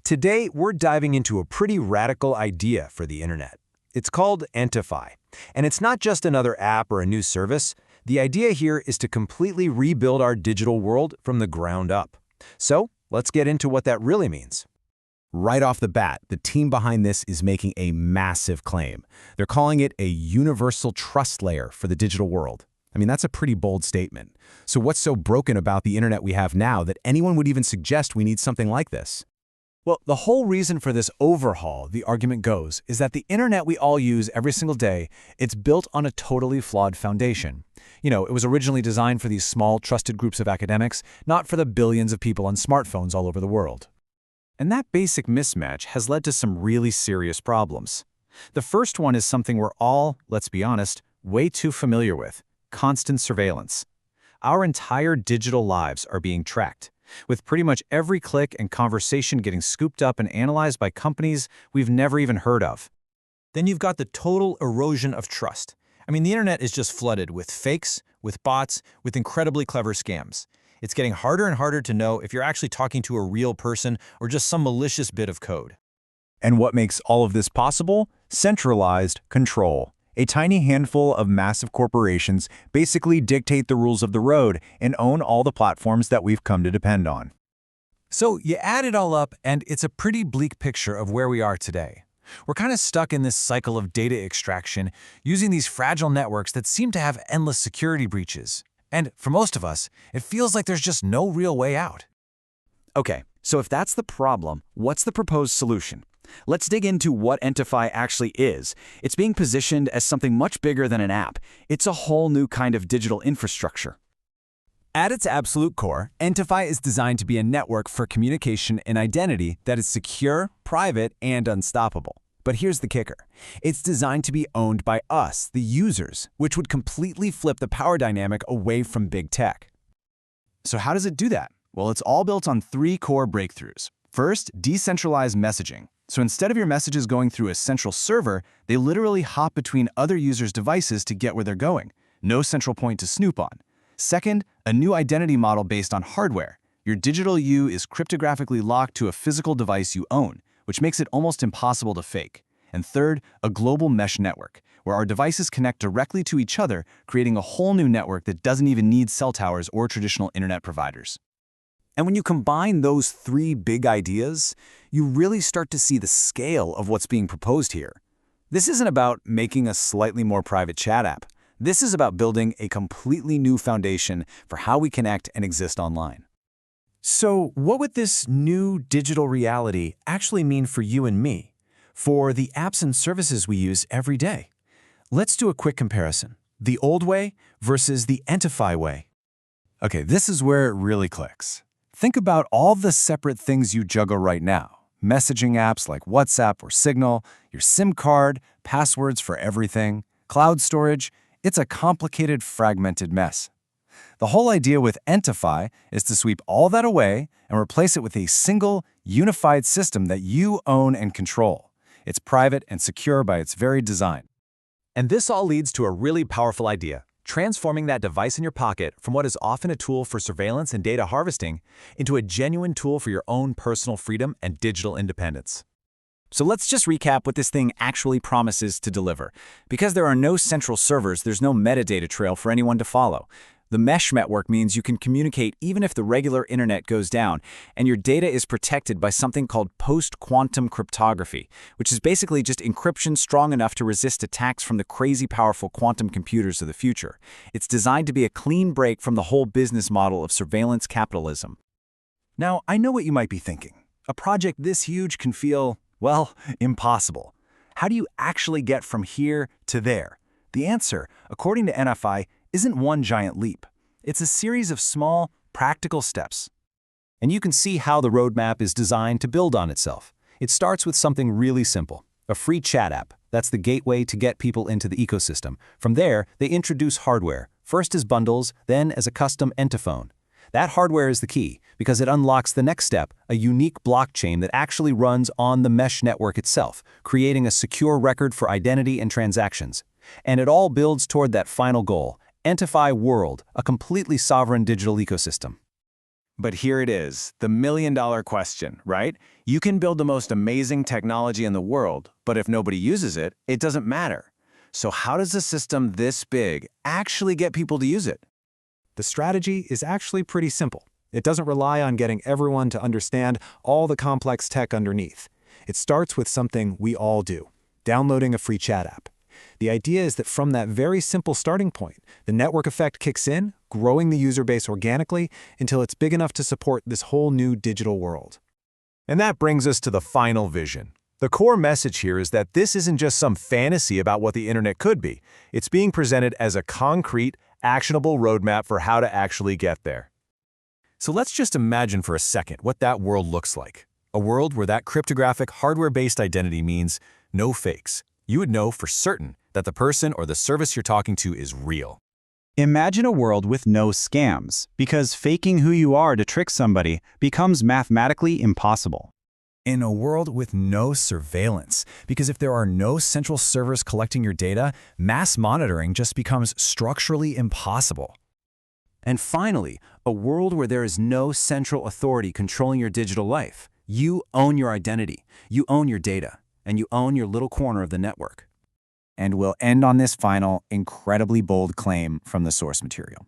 Today, we're diving into a pretty radical idea for the internet. It's called ENTIFY, and it's not just another app or a new service. The idea here is to completely rebuild our digital world from the ground up. So, let's get into what that really means. Right off the bat, the team behind this is making a massive claim. They're calling it a universal trust layer for the digital world. I mean, that's a pretty bold statement. So what's so broken about the internet we have now that anyone would even suggest we need something like this? Well, the whole reason for this overhaul, the argument goes, is that the internet we all use every single day, it's built on a totally flawed foundation. It was originally designed for these small, trusted groups of academics, not for the billions of people on smartphones all over the world. And that basic mismatch has led to some really serious problems. The first one is something we're all, let's be honest, way too familiar with: constant surveillance. Our entire digital lives are being tracked, with pretty much every click and conversation getting scooped up and analyzed by companies we've never even heard of. Then you've got the total erosion of trust. I mean, the internet is just flooded with fakes, with bots, with incredibly clever scams. It's getting harder and harder to know if you're actually talking to a real person or just some malicious bit of code. And what makes all of this possible? Centralized control. A tiny handful of massive corporations basically dictate the rules of the road and own all the platforms that we've come to depend on. So you add it all up, and it's a pretty bleak picture of where we are today. We're kind of stuck in this cycle of data extraction, using these fragile networks that seem to have endless security breaches. And for most of us, it feels like there's just no real way out. Okay, so if that's the problem, what's the proposed solution? Let's dig into what ENTIFY actually is. It's being positioned as something much bigger than an app. It's a whole new kind of digital infrastructure. At its absolute core, ENTIFY is designed to be a network for communication and identity that is secure, private, and unstoppable. But here's the kicker. It's designed to be owned by us, the users, which would completely flip the power dynamic away from big tech. So how does it do that? Well, it's all built on three core breakthroughs. First, decentralized messaging. So instead of your messages going through a central server, they literally hop between other users' devices to get where they're going. No central point to snoop on. Second, a new identity model based on hardware. Your digital you is cryptographically locked to a physical device you own, which makes it almost impossible to fake. And third, a global mesh network, where our devices connect directly to each other, creating a whole new network that doesn't even need cell towers or traditional internet providers. And when you combine those three big ideas, you really start to see the scale of what's being proposed here. This isn't about making a slightly more private chat app. This is about building a completely new foundation for how we connect and exist online. So, what would this new digital reality actually mean for you and me, for the apps and services we use every day? Let's do a quick comparison. The old way versus the ENTIFY way. Okay, this is where it really clicks. Think about all the separate things you juggle right now. Messaging apps like WhatsApp or Signal, your SIM card, passwords for everything, cloud storage. It's a complicated, fragmented mess. The whole idea with ENTIFY is to sweep all that away and replace it with a single, unified system that you own and control. It's private and secure by its very design. And this all leads to a really powerful idea: transforming that device in your pocket from what is often a tool for surveillance and data harvesting into a genuine tool for your own personal freedom and digital independence. So let's just recap what this thing actually promises to deliver. Because there are no central servers, there's no metadata trail for anyone to follow. The mesh network means you can communicate even if the regular internet goes down, and your data is protected by something called post-quantum cryptography, which is basically just encryption strong enough to resist attacks from the crazy powerful quantum computers of the future. It's designed to be a clean break from the whole business model of surveillance capitalism. Now, I know what you might be thinking. A project this huge can feel, well, impossible. How do you actually get from here to there? The answer, according to ENTIFY, isn't one giant leap. It's a series of small, practical steps. And you can see how the roadmap is designed to build on itself. It starts with something really simple: a free chat app. That's the gateway to get people into the ecosystem. From there, they introduce hardware, first as bundles, then as a custom ENTiphone. That hardware is the key, because it unlocks the next step, a unique blockchain that actually runs on the mesh network itself, creating a secure record for identity and transactions. And it all builds toward that final goal: ENTIFY World, a completely sovereign digital ecosystem. But here it is, the million-dollar question, right? You can build the most amazing technology in the world, but if nobody uses it, it doesn't matter. So how does a system this big actually get people to use it? The strategy is actually pretty simple. It doesn't rely on getting everyone to understand all the complex tech underneath. It starts with something we all do, downloading a free chat app. The idea is that from that very simple starting point, the network effect kicks in, growing the user base organically until it's big enough to support this whole new digital world. And that brings us to the final vision. The core message here is that this isn't just some fantasy about what the internet could be. It's being presented as a concrete, actionable roadmap for how to actually get there. So let's just imagine for a second what that world looks like. A world where that cryptographic, hardware-based identity means no fakes. You would know for certain that the person or the service you're talking to is real. Imagine a world with no scams, because faking who you are to trick somebody becomes mathematically impossible. In a world with no surveillance, because if there are no central servers collecting your data, mass monitoring just becomes structurally impossible. And finally, a world where there is no central authority controlling your digital life. You own your identity, you own your data, and you own your little corner of the network. And we'll end on this final, incredibly bold claim from the source material.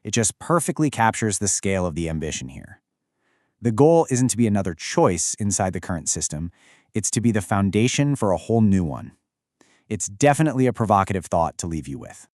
It just perfectly captures the scale of the ambition here. The goal isn't to be another choice inside the current system, it's to be the foundation for a whole new one. It's definitely a provocative thought to leave you with.